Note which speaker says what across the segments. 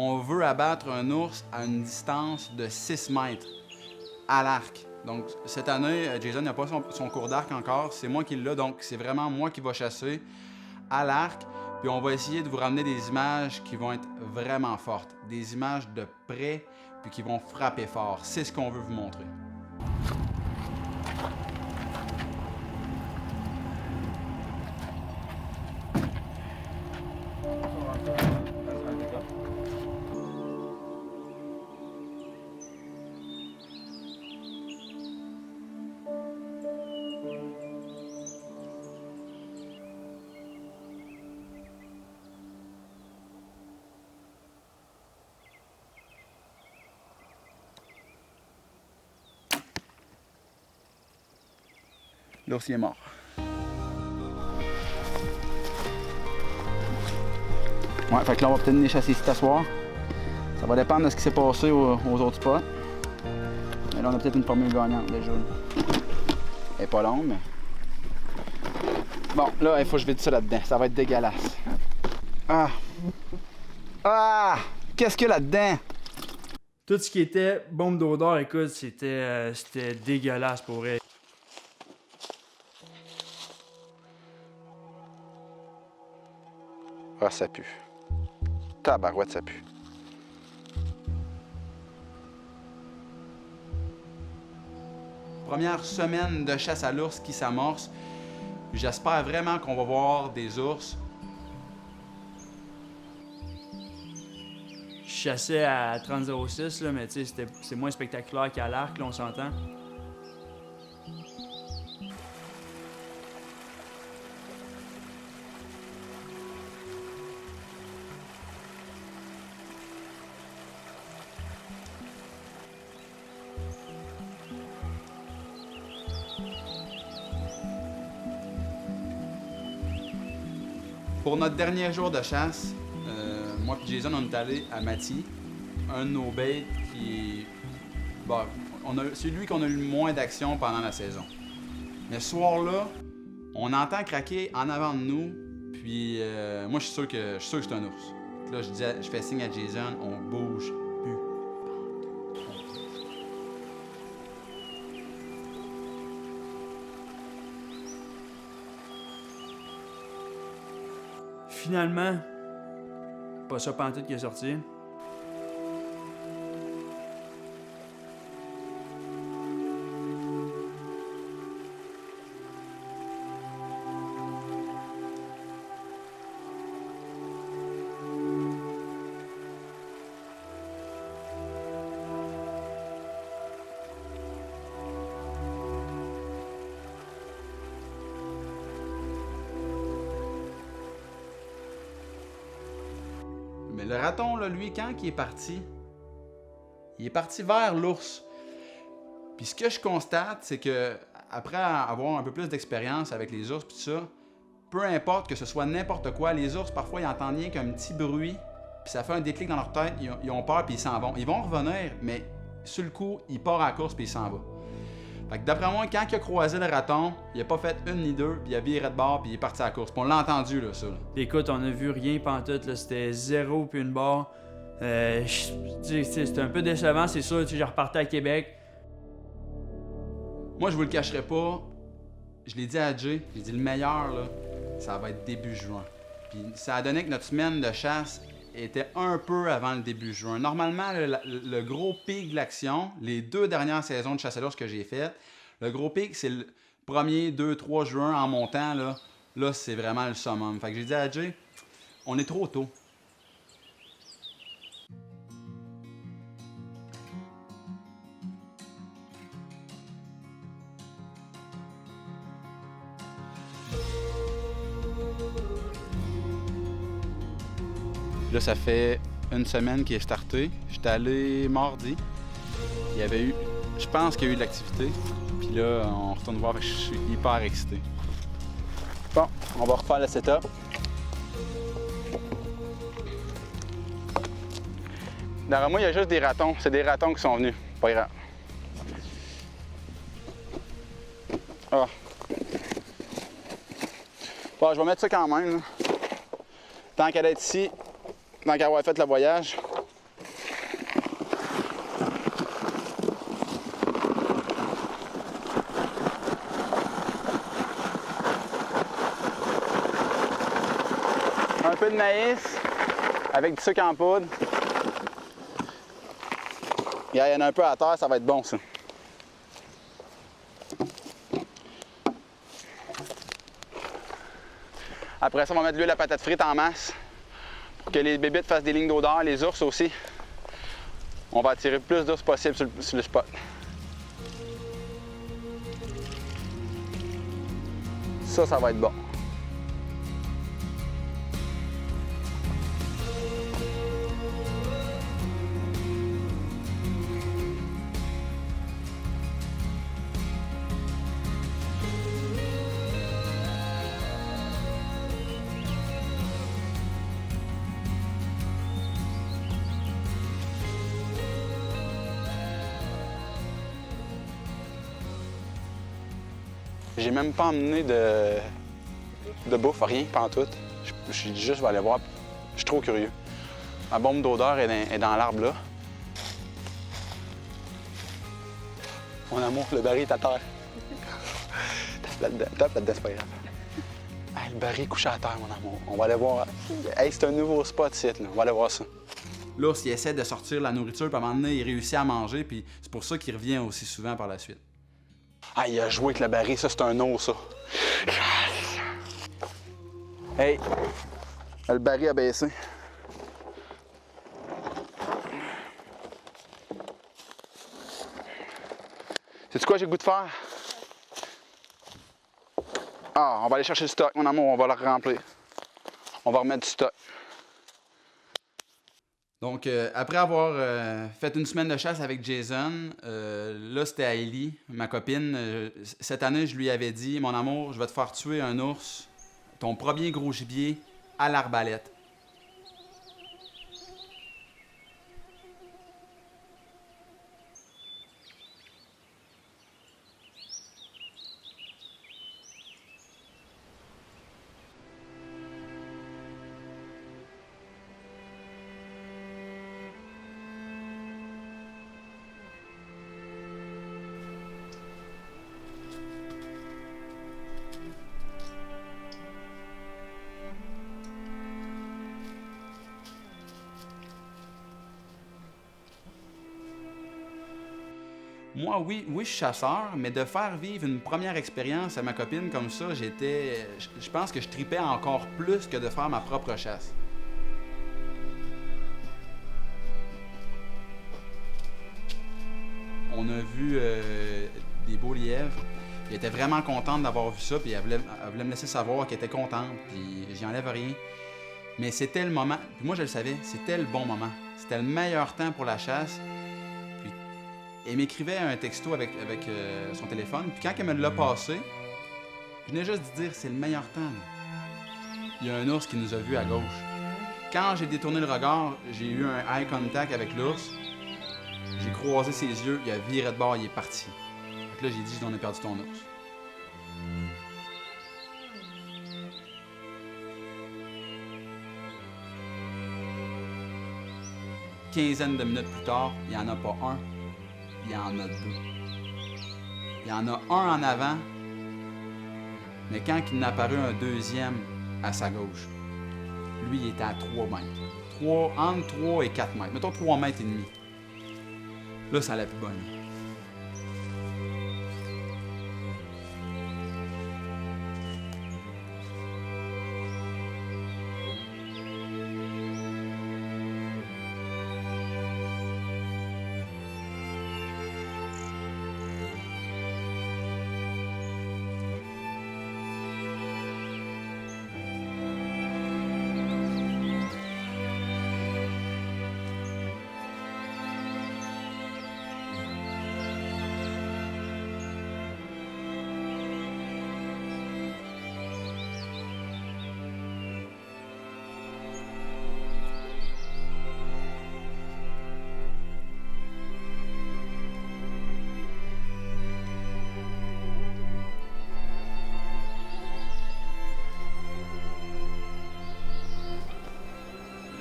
Speaker 1: on veut abattre un ours à une distance de 6 mètres à l'arc. Donc, cette année, Jason n'a pas son cours d'arc encore. C'est moi qui l'ai, donc c'est vraiment moi qui va chasser à l'arc. Puis on va essayer de vous ramener des images qui vont être vraiment fortes. Des images de près, puis qui vont frapper fort. C'est ce qu'on veut vous montrer. L'ours est mort. Ouais, fait que là, on va peut-être venir chasser ici ce soir. Ça va dépendre de ce qui s'est passé aux autres spots. Mais là, on a peut-être une formule gagnante déjà. Elle est pas longue, mais... Bon, là, il faut que je vide ça là-dedans. Ça va être dégueulasse. Ah! Ah! Qu'est-ce qu'il y a là-dedans?
Speaker 2: Tout ce qui était bombe d'odeur, écoute, c'était dégueulasse pour vrai.
Speaker 1: Ah, ça pue. Tabarouette, ça pue. Première semaine de chasse à l'ours qui s'amorce. J'espère vraiment qu'on va voir des ours.
Speaker 2: Je chassais à 30,06, là, mais tu sais, c'est moins spectaculaire qu'à l'arc, là, on s'entend.
Speaker 1: Pour notre dernier jour de chasse, moi et Jason, on est allé à Mati, un de nos baits qui... Bon, c'est lui qu'on a eu le moins d'action pendant la saison. Mais ce soir-là, on entend craquer en avant de nous, puis moi je suis sûr que c'est un ours. Là, je fais signe à Jason, on bouge plus.
Speaker 2: Finalement, pas ça pantoute qui est sorti.
Speaker 1: Mais le raton, là, lui, quand il est parti vers l'ours. Puis ce que je constate, c'est que après avoir un peu plus d'expérience avec les ours, puis tout ça, peu importe que ce soit n'importe quoi, les ours, parfois, ils entendent rien qu'un petit bruit, puis ça fait un déclic dans leur tête, ils ont peur, puis ils s'en vont. Ils vont revenir, mais sur le coup, il part à la course, puis il s'en va. Fait que d'après moi, quand il a croisé le raton, il a pas fait une ni deux, puis il a viré de bord, puis il est parti à la course. Puis on l'a entendu, là, ça. Là.
Speaker 2: Écoute, on a vu rien pantoute, là, c'était 0 puis une barre. C'était un peu décevant, c'est sûr, je repartais à Québec.
Speaker 1: Moi, je vous le cacherai pas, je l'ai dit à Jay, j'ai dit le meilleur, là, ça va être début juin. Puis ça a donné que notre semaine de chasse était un peu avant le début juin. Normalement, le gros pic de l'action, les 2 dernières saisons de chasse à l'ours que j'ai faites, le gros pic, c'est le 1er, 2, 3 juin en montant, là c'est vraiment le summum. Fait que j'ai dit à Jay, on est trop tôt. Là, ça fait une semaine qu'il est starté. J'étais allé mardi. Il y avait eu... Je pense qu'il y a eu de l'activité. Puis là, on retourne voir, je suis hyper excité. Bon, on va refaire le setup. Derrière moi, il y a juste des ratons. C'est des ratons qui sont venus. Pas grave. Ah. Bon, je vais mettre ça quand même. Là. Tant qu'elle est ici, tant qu'elle va fait le voyage, peu de maïs avec du sucre en poudre. Il y en a un peu à terre, ça va être bon ça. Après ça, on va mettre de l'huile à patate frite en masse pour que les bébites fassent des lignes d'odeur, les ours aussi. On va attirer le plus d'ours possible sur le spot. Ça va être bon. J'ai même pas emmené de bouffe, rien, pas en tout. Je dis juste, je vais aller voir. Je suis trop curieux. Ma bombe d'odeur est dans l'arbre là. Mon amour, le baril est à terre. Tape là-dedans, c'est pas grave. Hey, le baril est couché à terre, mon amour. On va aller voir. Hey, c'est un nouveau spot ici, là. On va aller voir ça. L'ours, il essaie de sortir la nourriture, puis à un moment donné, il réussit à manger, puis c'est pour ça qu'il revient aussi souvent par la suite. Ah, il a joué avec le baril, ça, c'est un ours, ça. Hey, le baril a baissé. Sais-tu quoi j'ai le goût de faire? Ah, on va aller chercher du stock, mon amour, on va le remplir. On va remettre du stock. Donc, après avoir fait une semaine de chasse avec Jason, là, c'était à Ellie, ma copine. Cette année, je lui avais dit, mon amour, je vais te faire tuer un ours, ton premier gros gibier, à l'arbalète. Moi, oui, je suis chasseur, mais de faire vivre une première expérience à ma copine comme ça, je pense que je tripais encore plus que de faire ma propre chasse. On a vu des beaux lièvres. Elle était vraiment contente d'avoir vu ça, puis elle voulait me laisser savoir qu'elle était contente, puis j'y enlève rien. Mais c'était le moment, puis moi je le savais, c'était le bon moment. C'était le meilleur temps pour la chasse. Elle m'écrivait un texto avec son téléphone. Puis quand elle me l'a passé, je venais juste de dire c'est le meilleur temps. Là. Il y a un ours qui nous a vus à gauche. Quand j'ai détourné le regard, j'ai eu un eye contact avec l'ours. J'ai croisé ses yeux, il a viré de bord, il est parti. Donc là, j'ai dit on a perdu ton ours. Quinzaine de minutes plus tard, il n'y en a pas un. Il y en a deux. Il y en a un en avant, mais quand il en a apparu un deuxième à sa gauche, lui, il était à 3 mètres. Entre 3 et 4 mètres. Mettons 3 mètres et demi. Là, ça allait plus bonne.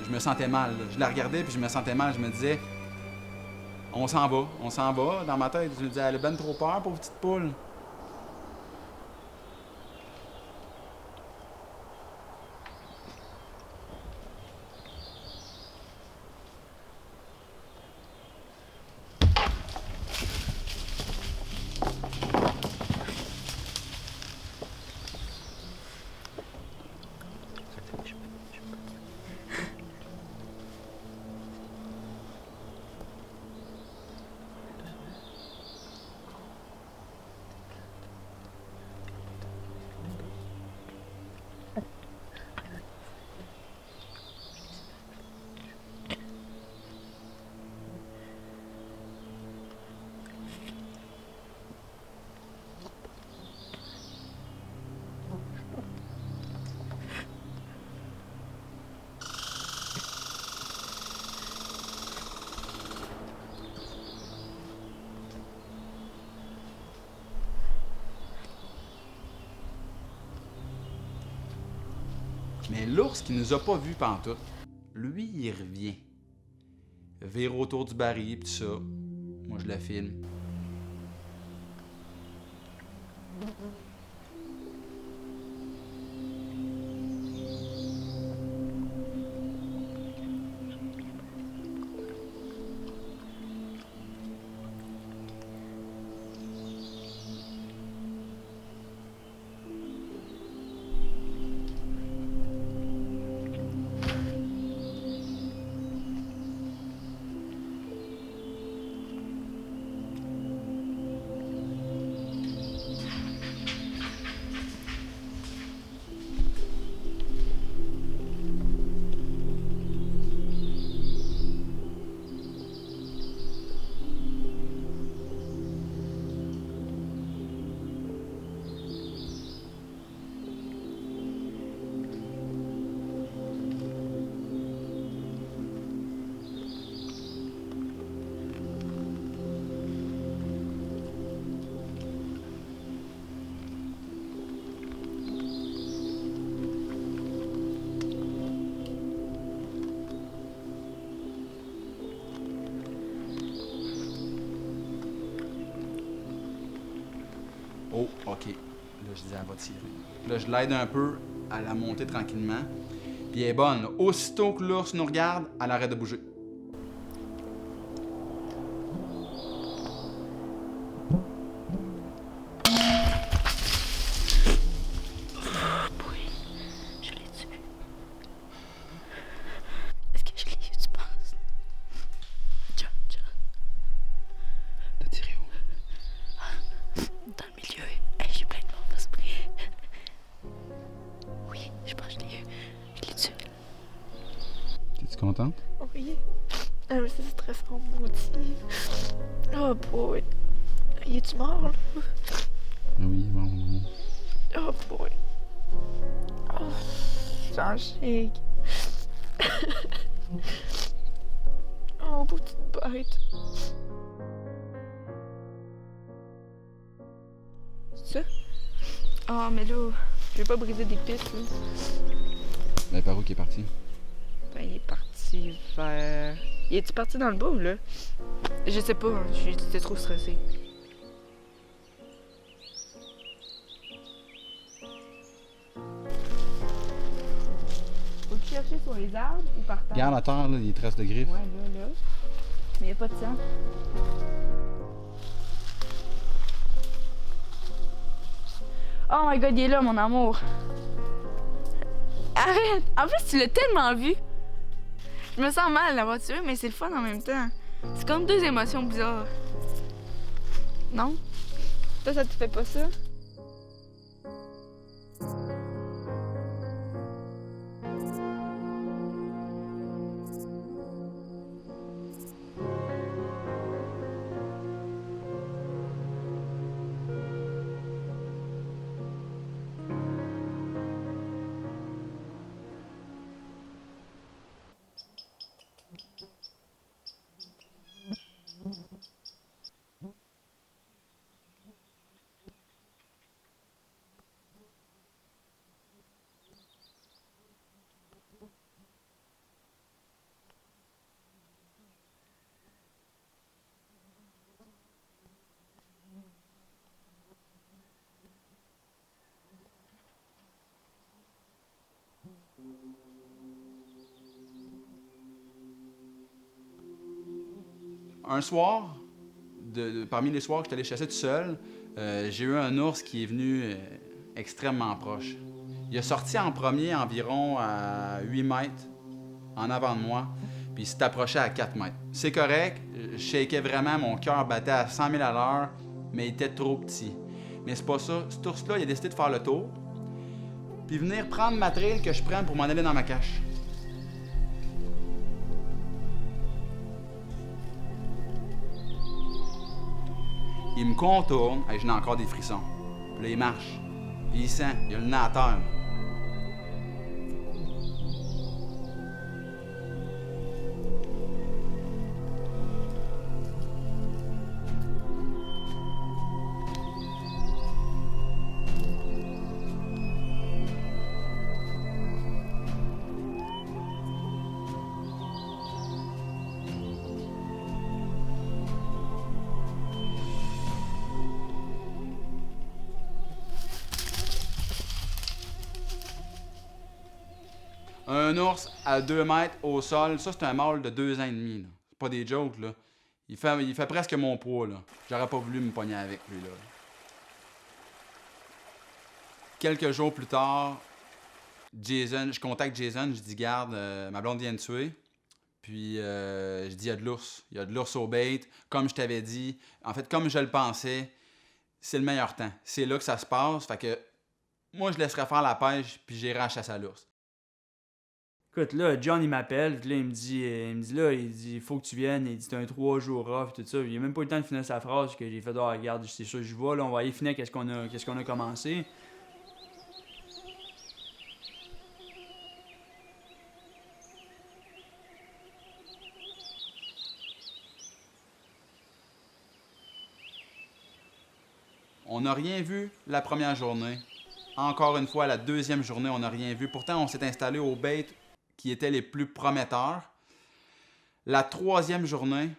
Speaker 1: Je me sentais mal. Là. Je la regardais puis je me sentais mal. Je me disais, on s'en va, on s'en va. Dans ma tête, je me disais, elle a ben trop peur, pauvre petite poule. Mais l'ours qui nous a pas vus pantoute, lui, il revient. Vire autour du baril, pis tout ça. Moi, je la filme. Oh, ok. Là, je disais, elle va tirer. Là, je l'aide un peu à la monter tranquillement. Puis elle est bonne. Aussitôt que l'ours nous regarde, elle arrête de bouger.
Speaker 3: Je l'ai tué. Est-ce que je l'ai eu, tu penses? John.
Speaker 1: T'as tiré où?
Speaker 3: Dans le milieu. Hey, j'ai plein de mauvais esprits. Oui, je pense que je l'ai eu. Je l'ai tué.
Speaker 1: T'es-tu contente?
Speaker 3: Oui. Ah, mais c'est stressant, maudit. Oh boy. Il est-tu mort, là?
Speaker 1: Oui, bon.
Speaker 3: Oh boy. Oh, j'en shake. Oh, petite bête. C'est ça? Ah, mais là, je vais pas briser des pistes, là.
Speaker 1: Mais par où qui est parti?
Speaker 3: Ben, il est parti vers... Il est-tu parti dans le bout, là? Je sais pas, hein. J'étais trop stressée. Faut-tu chercher sur les arbres ou par terre?
Speaker 1: Regarde à terre, là, les traces de griffes.
Speaker 3: Ouais, là. Mais y a pas de sang. Oh my god, il est là, mon amour. Arrête! En plus, tu l'as tellement vu. Je me sens mal d'avoir tué, mais c'est le fun en même temps. C'est comme deux émotions bizarres. Non? Toi, ça te fait pas ça?
Speaker 1: Un soir, parmi les soirs que je suis allé chasser tout seul, j'ai eu un ours qui est venu extrêmement proche. Il a sorti en premier environ à 8 mètres en avant de moi, puis il s'est approché à 4 mètres. C'est correct, je shakeais vraiment, mon cœur battait à 100 000 à l'heure, mais il était trop petit. Mais c'est pas ça. Cet ours-là, il a décidé de faire le tour, puis venir prendre ma trail que je prenne pour m'en aller dans ma cache. Il me contourne, et je n'ai encore des frissons. Puis là, il marche. Puis il sent, il a le nez à terre. un ours à 2 mètres au sol, ça c'est un mâle de 2 ans et demi. Là. C'est pas des jokes, là. Il fait presque mon poids, là. J'aurais pas voulu me pogner avec lui, là. Quelques jours plus tard, je contacte Jason, je dis, garde, ma blonde vient de tuer. Puis je dis, il y a de l'ours. Il y a de l'ours au bait. Comme je t'avais dit, en fait, comme je le pensais, c'est le meilleur temps. C'est là que ça se passe. Fait que moi, je laisserai faire la pêche, puis j'irai à la chasse à l'ours.
Speaker 2: Écoute, là, John, il m'appelle, puis là, il me dit, il faut que tu viennes. Il dit, t'as un 3 jours off, tout ça. Il a même pas eu le temps de finir sa phrase, que j'ai fait, oh, regarde, c'est sûr, je vois, là, on va aller finir qu'est-ce qu'on a commencé.
Speaker 1: On n'a rien vu la première journée. Encore une fois, la deuxième journée, on n'a rien vu. Pourtant, on s'est installé aux bait qui étaient les plus prometteurs. La troisième journée,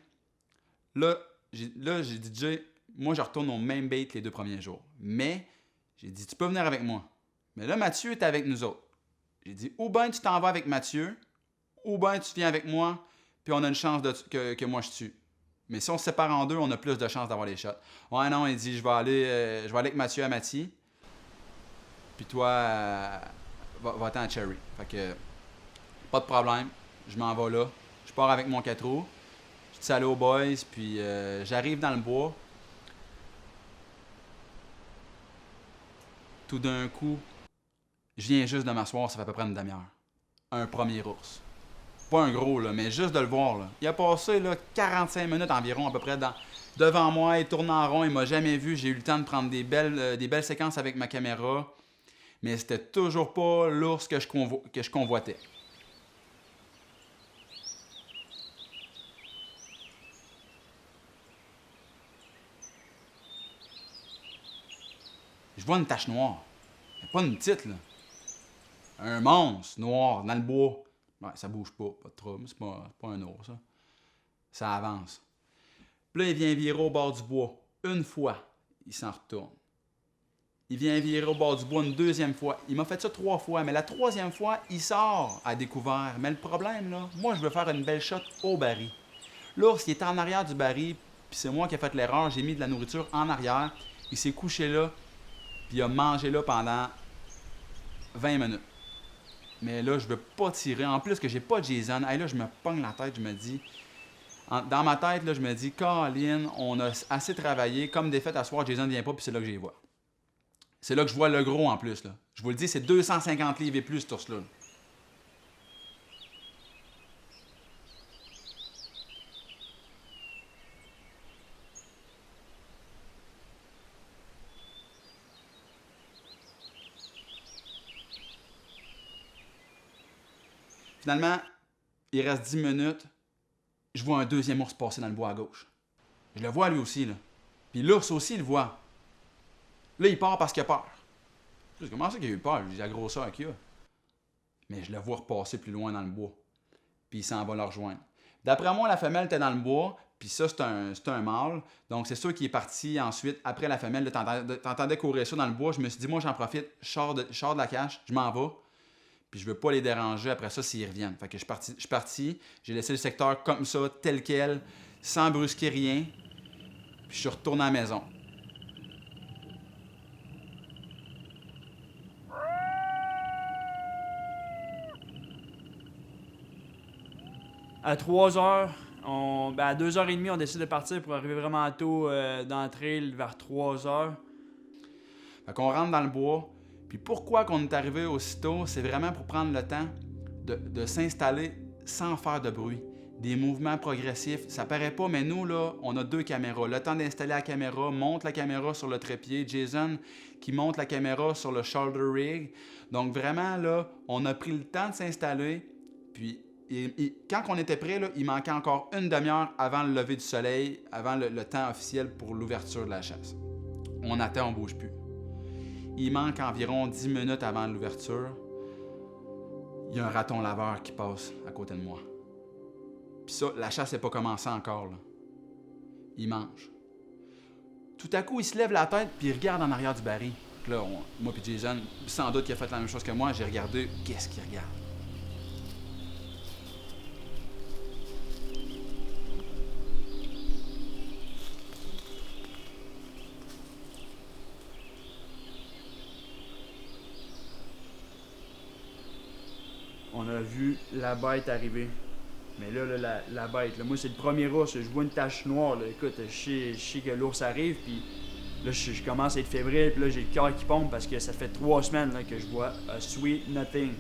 Speaker 1: là j'ai dit, Jay, moi, je retourne au même bait les 2 premiers jours. Mais, j'ai dit, tu peux venir avec moi. Mais là, Mathieu est avec nous autres. J'ai dit, ou bien tu t'en vas avec Mathieu, ou bien tu viens avec moi, puis on a une chance que moi je tue. Mais si on se sépare en 2, on a plus de chances d'avoir les shots. Ouais, non, il dit, je vais aller avec Mathieu à Mathie. Puis toi, va-t'en à Cherry. Fait que, pas de problème. Je m'en vais là. Je pars avec mon 4 roues. Je dis salut aux boys, puis j'arrive dans le bois. Tout d'un coup, je viens juste de m'asseoir, ça fait à peu près une demi-heure. Un premier ours. Pas un gros, là, mais juste de le voir. Là. Il a passé là, 45 minutes environ, à peu près, devant moi. Il tourne en rond, il m'a jamais vu. J'ai eu le temps de prendre des belles séquences avec ma caméra. Mais c'était toujours pas l'ours que je convoitais. Je vois une tache noire. Mais pas une petite, là. Un monstre noir dans le bois. Ouais, ça bouge pas de trouble. C'est pas un ours, ça. Ça avance. Puis là, il vient virer au bord du bois. Une fois, il s'en retourne. Il vient virer au bord du bois une deuxième fois. Il m'a fait ça 3 fois, mais la troisième fois, il sort à découvert. Mais le problème, là, moi, je veux faire une belle shot au baril. L'ours, il était en arrière du baril, puis c'est moi qui ai fait l'erreur. J'ai mis de la nourriture en arrière. Il s'est couché là, puis il a mangé là pendant 20 minutes. Mais là, je veux pas tirer. En plus que j'ai pas de Jason. Hey, là, je me pogne la tête, je me dis... Dans ma tête, là, je me dis, Colin, on a assez travaillé. Comme des fêtes à soir, Jason ne vient pas, puis c'est là que j'y vois. C'est là que je vois le gros en plus. Là. Je vous le dis, c'est 250 livres et plus, cet ours-là. Finalement, il reste 10 minutes. Je vois un deuxième ours passer dans le bois à gauche. Je le vois lui aussi, là. Puis l'ours aussi le voit. Là, il part parce qu'il a peur. Je dis, comment ça qu'il a eu peur? Je dis, la grosseur qu'il a. Mais je le vois repasser plus loin dans le bois. Puis il s'en va le rejoindre. D'après moi, la femelle était dans le bois. Puis ça, c'est un mâle. Donc, c'est sûr qu'il est parti ensuite, après la femelle. T'entendais courir ça dans le bois. Je me suis dit, moi, j'en profite. Je sors de la cache. Je m'en vais. Puis je veux pas les déranger après ça s'ils reviennent. Fait que je suis parti. J'ai laissé le secteur comme ça, tel quel, sans brusquer rien. Puis je suis retourné à la maison.
Speaker 2: À 3 heures, à 2h30, on décide de partir pour arriver vraiment tôt dans le trail vers 3 heures.
Speaker 1: Fait qu'on rentre dans le bois. Puis pourquoi qu'on est arrivé aussitôt, c'est vraiment pour prendre le temps de s'installer sans faire de bruit. Des mouvements progressifs. Ça paraît pas, mais nous, là, on a 2 caméras. Le temps d'installer la caméra, monte la caméra sur le trépied. Jason qui monte la caméra sur le shoulder rig. Donc vraiment, là, on a pris le temps de s'installer. Puis quand on était prêt, là, il manquait encore une demi-heure avant le lever du soleil, avant le temps officiel pour l'ouverture de la chasse. On attend, on bouge plus. Il manque environ 10 minutes avant l'ouverture. Il y a un raton laveur qui passe à côté de moi. Puis ça, la chasse n'est pas commencée encore. Là. Il mange. Tout à coup, il se lève la tête puis il regarde en arrière du baril. Puis là, moi puis Jason, sans doute qu'il a fait la même chose que moi, j'ai regardé. Qu'est-ce qu'il regarde?
Speaker 2: vu la bête arriver. Mais là, la bête, là, moi, c'est le premier ours. Je vois une tache noire. Là. Écoute, je sais que l'ours arrive, puis là, je commence à être fébrile, puis là, j'ai le cœur qui pompe parce que ça fait 3 semaines là, que je vois a sweet nothing.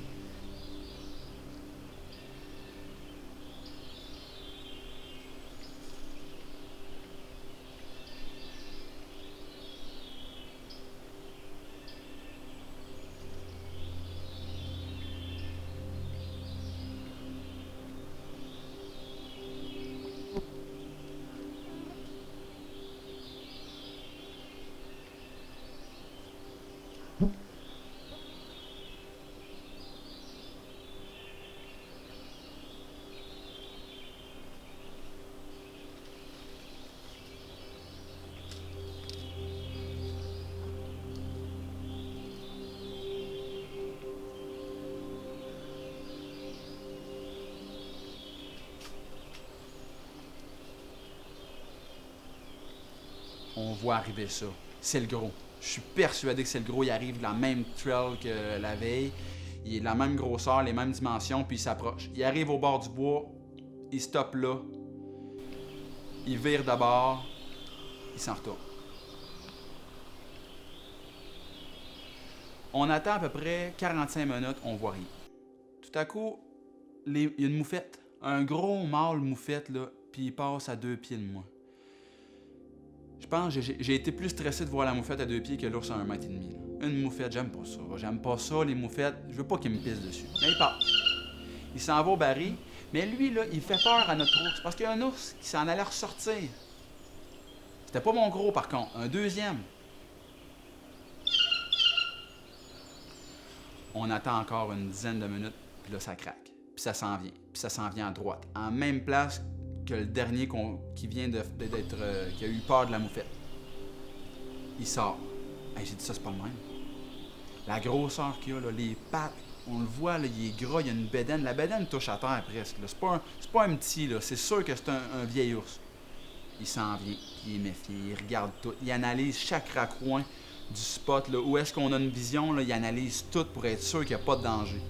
Speaker 1: On voit arriver ça. C'est le gros. Je suis persuadé que c'est le gros. Il arrive de la même trail que la veille. Il est de la même grosseur, les mêmes dimensions, puis il s'approche. Il arrive au bord du bois, il stoppe là, il vire de bord, il s'en retourne. On attend à peu près 45 minutes, on voit rien. Tout à coup, il y a une moufette, un gros mâle moufette, là, puis il passe à 2 pieds de moi. Je pense que j'ai été plus stressé de voir la moufette à 2 pieds que l'ours à 1,5 mètre. Là. Une moufette, j'aime pas ça. J'aime pas ça, les moufettes. Je veux pas qu'il me pisse dessus. Mais il part. Il s'en va au baril. Mais lui, là, il fait peur à notre ours. Parce qu'il y a un ours qui s'en allait ressortir. C'était pas mon gros, par contre. Un deuxième. On attend encore une dizaine de minutes. Puis là, ça craque. Puis ça s'en vient. Puis ça s'en vient à droite. En même place que le dernier qui vient qui a eu peur de la moufette. Il sort. Hey, j'ai dit ça, c'est pas le même. La grosseur qu'il a, là, les pattes, on le voit, là, il est gras, il y a une bédaine. La bédaine touche à terre presque. C'est pas un petit, là. C'est sûr que c'est un vieil ours. Il s'en vient, il est méfié, il regarde tout. Il analyse chaque raccoin du spot. Là, où est-ce qu'on a une vision, là, il analyse tout pour être sûr qu'il n'y a pas de danger.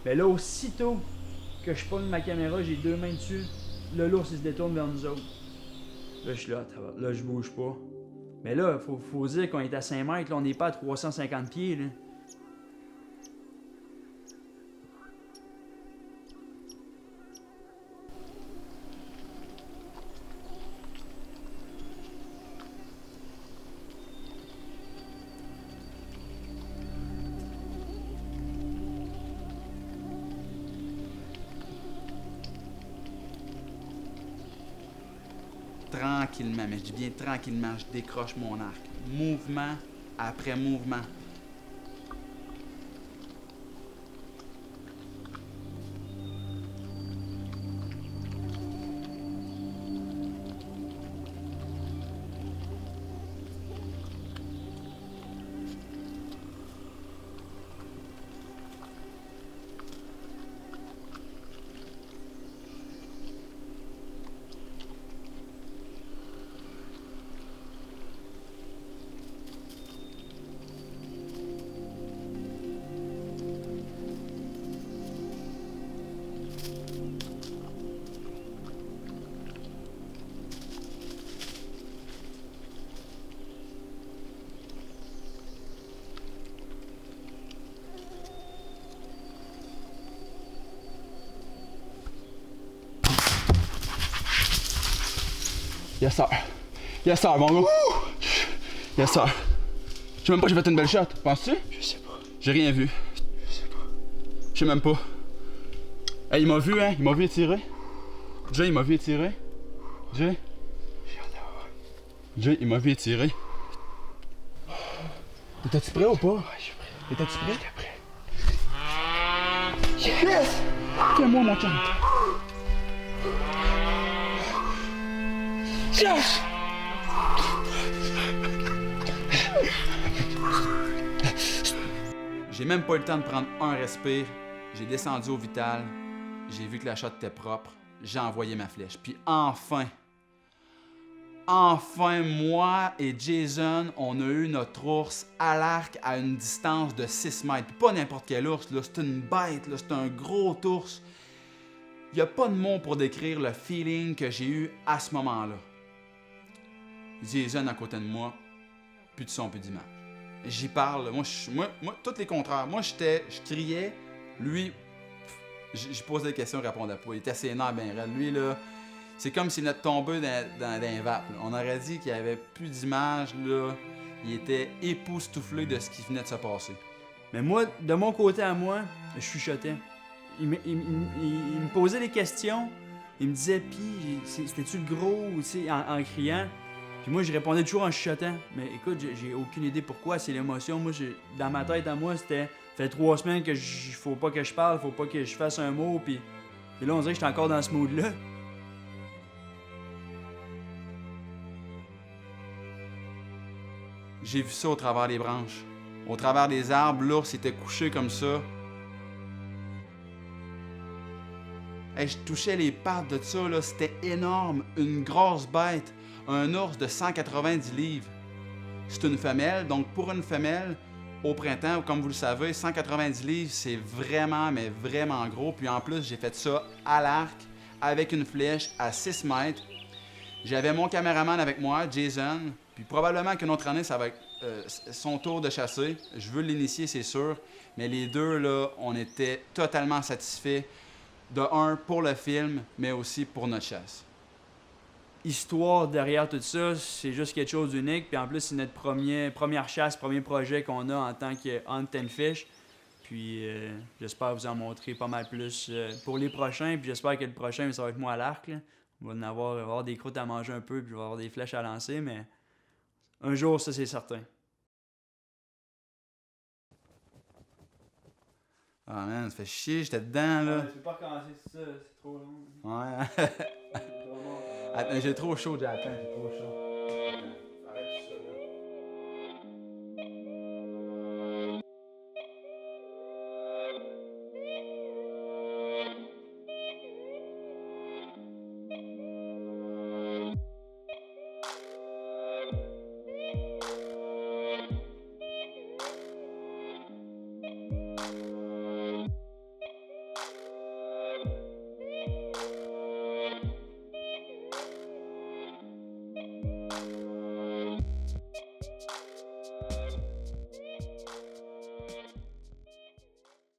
Speaker 2: Mais là, aussitôt que je pogne ma caméra, j'ai 2 mains dessus, là, l'ours, il se détourne vers nous autres. Là, je suis là, là, je bouge pas. Mais là, faut dire qu'on est à 5 mètres, là, on n'est pas à 350 pieds, là.
Speaker 1: Tranquillement, mais je dis bien tranquillement, je décroche mon arc. Mouvement après mouvement. Yes sir. Yes sir, mon gars. Yes sir. Je sais même pas, j'ai fait une belle shot. Penses-tu?
Speaker 2: Je sais pas.
Speaker 1: J'ai rien vu.
Speaker 2: Je sais pas.
Speaker 1: Je sais même pas. Hey, il m'a vu, hein? Il m'a vu étirer. Jay, il m'a vu étirer. Jay. Jay, il m'a vu étirer. Étais-tu prêt ou pas?
Speaker 2: Ouais, je suis prêt.
Speaker 1: Étais-tu prêt?
Speaker 2: J'étais prêt.
Speaker 1: Yes! Tiens-moi, mon chum. Yes! J'ai même pas eu le temps de prendre un respire. J'ai descendu au vital. J'ai vu que la shot était propre. J'ai envoyé ma flèche. Puis enfin, moi et Jason, on a eu notre ours à l'arc à une distance de 6 mètres. Puis pas n'importe quel ours, là. C'est une bête, là. C'est un gros ours. Il n'y a pas de mots pour décrire le feeling que j'ai eu à ce moment-là. Jason à côté de moi, plus de son, plus d'image. J'y parle, moi, tous les contraires. Moi, je criais, lui, je posais des questions, il répondait pas. Il était assez énervé, ben raide. Lui, là, c'est comme s'il venait de tomber dans un vape. On aurait dit qu'il n'y avait plus d'image, là. Il était époustouflé de ce qui venait de se passer.
Speaker 2: Mais moi, de mon côté à moi, je chuchotais. Il me posait des questions. Il me disait, pis, c'était-tu le gros, tu sais, en criant. Puis moi, je répondais toujours en chuchotant. Mais écoute, j'ai aucune idée pourquoi, c'est l'émotion. Moi, dans ma tête à moi, c'était, fait 3 semaines que faut pas que je parle, faut pas que je fasse un mot. Puis là, on dirait que j'étais encore dans ce mood-là.
Speaker 1: J'ai vu ça au travers des branches. Au travers des arbres, l'ours était couché comme ça. Hey, je touchais les pattes de ça, là, c'était énorme, une grosse bête, un ours de 190 livres. C'est une femelle, donc pour une femelle, au printemps, comme vous le savez, 190 livres, c'est vraiment, mais vraiment gros. Puis en plus, j'ai fait ça à l'arc, avec une flèche à 6 mètres. J'avais mon caméraman avec moi, Jason, puis probablement qu'une autre année, ça va être son tour de chasser. Je veux l'initier, c'est sûr, mais les deux, là, on était totalement satisfaits. De un, pour le film, mais aussi pour notre chasse.
Speaker 2: Histoire derrière tout ça, c'est juste quelque chose d'unique. Puis en plus, c'est notre première chasse, premier projet qu'on a en tant que Hunt and Fish. Puis j'espère vous en montrer pas mal plus pour les prochains. Puis j'espère que le prochain, ça va être moi à l'arc. Là. On va avoir des croûtes à manger un peu, puis je vais avoir des flèches à lancer. Mais un jour, ça, c'est certain.
Speaker 1: Ah man, ça fait chier, j'étais dedans là.
Speaker 2: Tu peux pas recommencer ça, c'est trop long.
Speaker 1: Ouais. Attends, j'ai trop chaud, j'ai trop chaud.